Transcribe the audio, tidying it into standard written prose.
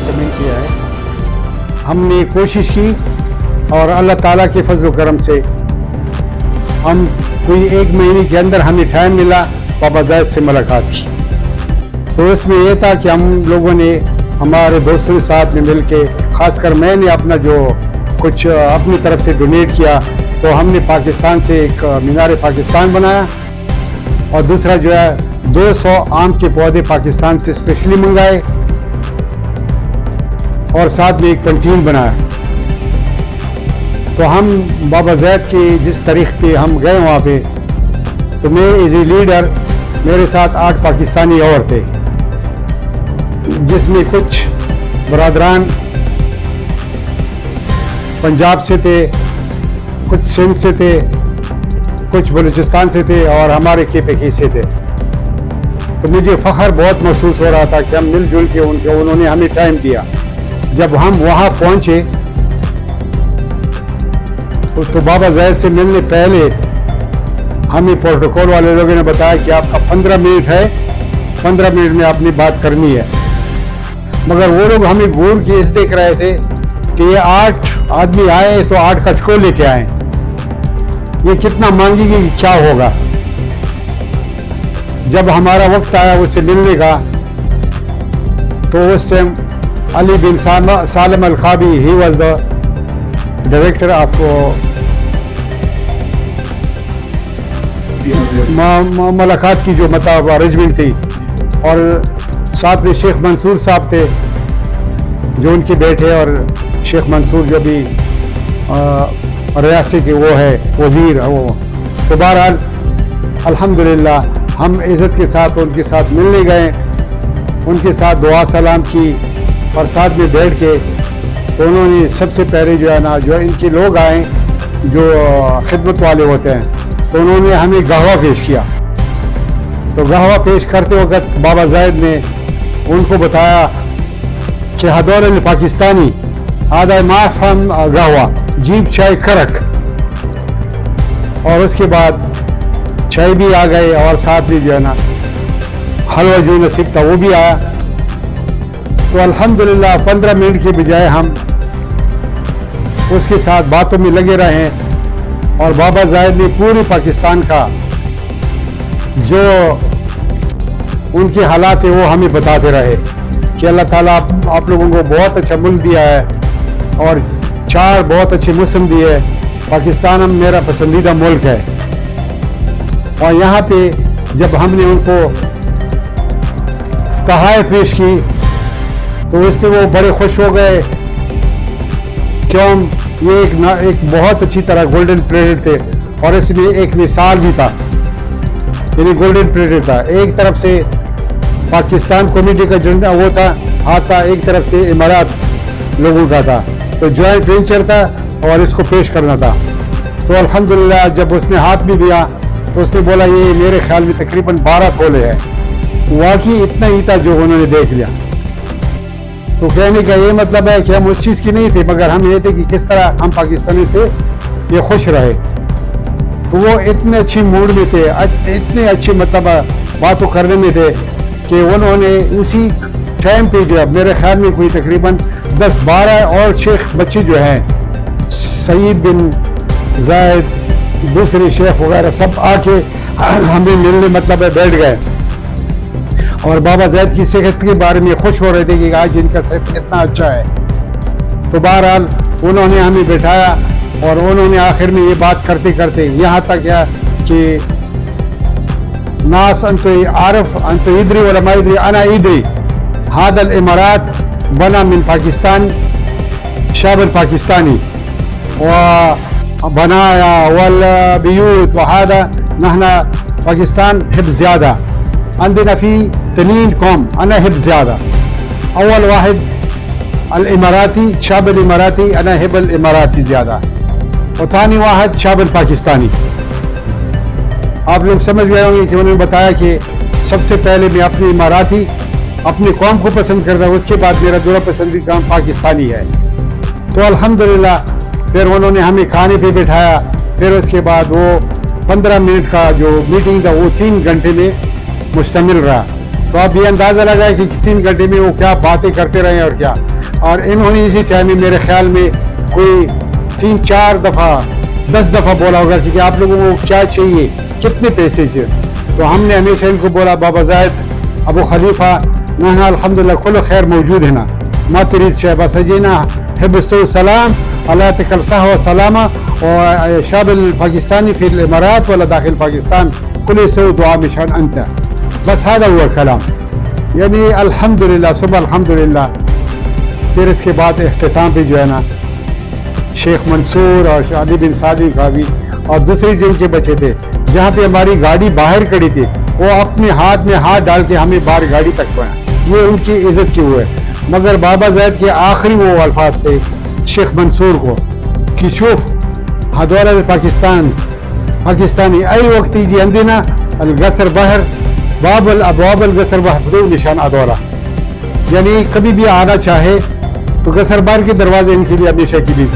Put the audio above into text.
मुश्तमिल किया है। हमने कोशिश की और अल्लाह ताला के फजल करम से हम कोई 1 महीने के अंदर हमें टाइम मिला बाबा ज़ैद से मुलाकात की। तो उसमें यह था कि हम लोगों ने हमारे दोस्तों के साथ में मिल के, ख़ासकर मैंने अपना जो कुछ अपनी तरफ से डोनेट किया, तो हमने पाकिस्तान से एक मीनार पाकिस्तान बनाया और दूसरा जो है 200 आम के पौधे पाकिस्तान से स्पेशली मंगाए और साथ में एक कैंटीन बनाया। तो हम बाबा ज़ैद की जिस तारीख पे हम गए वहाँ पे, तो मैं एज ए लीडर मेरे साथ 8 पाकिस्तानी और थे, जिसमें कुछ बरादरान पंजाब से थे, कुछ सिंध से थे, कुछ बलूचिस्तान से थे और हमारे KPK से थे। तो मुझे फ़ख्र बहुत महसूस हो रहा था कि हम मिलजुल के उन्होंने हमें टाइम दिया। जब हम वहाँ पहुँचे तो बाबा ज़ैद से मिलने पहले हमें प्रोटोकॉल वाले लोगों ने बताया कि आपका 15 मिनट है, 15 मिनट में आपने बात करनी है। मगर वो लोग हमें घूर के इस देख रहे थे कि ये 8 आदमी आए तो 8 कचको लेके आए, ये कितना मांगेंगे कि क्या होगा। जब हमारा वक्त आया उससे मिलने का, तो उस time Ali bin Salem Al Khabi, he was the director of मुलाकात की जो मतलब अरेंजमेंट थी, और साथ में शेख मंसूर साहब थे जो उनके बेटे, और शेख मंसूर जो भी रियासत के वो है वज़ीर वो। तो बहरहाल अल्हम्दुलिल्लाह हम इज़्ज़त के साथ उनके साथ मिलने गए, उनके साथ दुआ सलाम की और साथ में बैठ के तो उन्होंने सबसे पहले जो है ना, जो इनके लोग आए जो खिदमत वाले होते हैं, तो उन्होंने हमें कहवा पेश किया। तो कहवा पेश करते वक्त बाबा ज़ैद ने उनको बताया कि हदौल पाकिस्तानी आधा माफम कहवा जीप चाय करक, और उसके बाद चाय भी आ गए और साथ में जो है ना हलवा जो नसीब था वो भी आया। तो अल्हम्दुलिल्लाह 15 मिनट के बजाय हम उसके साथ बातों में लगे रहे और बाबा ज़ैद ने पूरे पाकिस्तान का जो उनके हालात है वो हमें बताते रहे कि अल्लाह ताला आप लोगों को बहुत अच्छा मुल्क दिया है और 4 बहुत अच्छे मौसम दिए। पाकिस्तान हम मेरा पसंदीदा मुल्क है। और यहाँ पे जब हमने उनको कहाए पेश की तो इससे वो बड़े खुश हो गए, क्यों ये एक बहुत अच्छी तरह गोल्डन पीरियड थे और इसमें एक मिसाल भी था, यानी गोल्डन पीरियड था। एक तरफ से पाकिस्तान कम्युनिटी का झंडा वो था हाथ था, एक तरफ से इमारात लोगों का था, तो जॉइंट वेंचर था और इसको पेश करना था। तो अल्हम्दुलिल्लाह जब उसने हाथ भी दिया तो उसने बोला ये मेरे ख्याल में तकरीबन 12 तोले है। वाकई इतना ही था जो उन्होंने देख लिया। तो कहने का ये मतलब है कि हम उस चीज़ की नहीं थे, मगर हम ये थे कि किस तरह हम पाकिस्तानी से ये खुश रहे। तो वो इतने अच्छी मूड में थे, इतने अच्छे मतलब बातों करने में थे कि उन्होंने उसी टाइम पे जो मेरे ख्याल में कोई तकरीबन 10-12 और शेख बच्चे जो हैं, सईद बिन ज़ैद, दूसरे शेख वगैरह सब आके हमें मिलने मतलब बैठ गए और बाबा ज़ैद की सेहत के बारे में खुश हो रहे थे कि आज इनका सेहत कितना अच्छा है। तो बहरहाल उन्होंने हमें बैठाया और उन्होंने आखिर में ये बात करते करते यहाँ तक क्या कि नास अंतो आरफ अंतो इदरी वला मा इदरी अना इदरी हादल इमारात बना मिन पाकिस्तान शाबल पाकिस्तानी व बनाया वल बियूत वहादा नहना पाकिस्तान हिब ज़्यादा عندنا في تنين قوم أنا هب زيادة. أول واحد الإماراتي شاب الإماراتي أنا هب الإماراتي زيادة، وثاني واحد شاب الپاکستانی. آپ لوگ سمجھ گئے ہوں گے کہ انہوں نے بتایا کہ سب سے پہلے میں اپنی اماراتی اپنی قوم کو پسند کرتا ہوں، اس کے بعد میرا دوسرا پسندیدہ قوم پاکستانی ہے. تو الحمدللہ پھر انہوں نے ہمیں کھانے پہ بٹھایا. پھر اس کے بعد وہ 15 منٹ کا جو میٹنگ تھا وہ 3 گھنٹے میں مشتمل رہا. تو آپ یہ اندازہ لگائے کہ 3 گھنٹے میں وہ کیا باتیں کرتے رہے اور کیا. اور انہوں نے اسی ٹائم میں میرے خیال میں کوئی 3-4 دفعہ 10 دفعہ بولا ہوگا کہ آپ لوگوں کو کیا چاہیے, کتنے پیسے چاہیے. تو ہم نے ہمیشہ ان کو بولا بابا زید ابو خلیفہ نحن الحمدللہ كل خیر موجود ہے نا, ما تريد شيء بس اجينا حب السوء سلام الله يعطيك الصحة والسلامة, والشعب الباكستاني في الامارات ولا داخل باكستان كل يسوي دعاء مشان انت. بس هذا هو الكلام. یعنی الحمدللہ صبح الحمدللہ. پھر اس کے بعد اختتام پہ جو ہے نا شیخ منصور اور شادی بن سعدی کا بھی اور دوسری جن کے بچے تھے, جہاں پہ ہماری گاڑی باہر کھڑی تھی وہ اپنے ہاتھ میں ہاتھ ڈال کے ہمیں باہر گاڑی تک پہنچا. یہ ان کی عزت کی ہوئے. مگر بابا زید کے آخری وہ الفاظ تھے شیخ منصور کو کہ شوف هذول پاکستانی ای وقت يجي عندنا القصر بحر باب الابواب القصر محفوظ نشان ادورا. یعنی کبھی بھی آنا چاہے تو قصر بحر کے دروازے ان کے لیے ہمیشہ کے لیے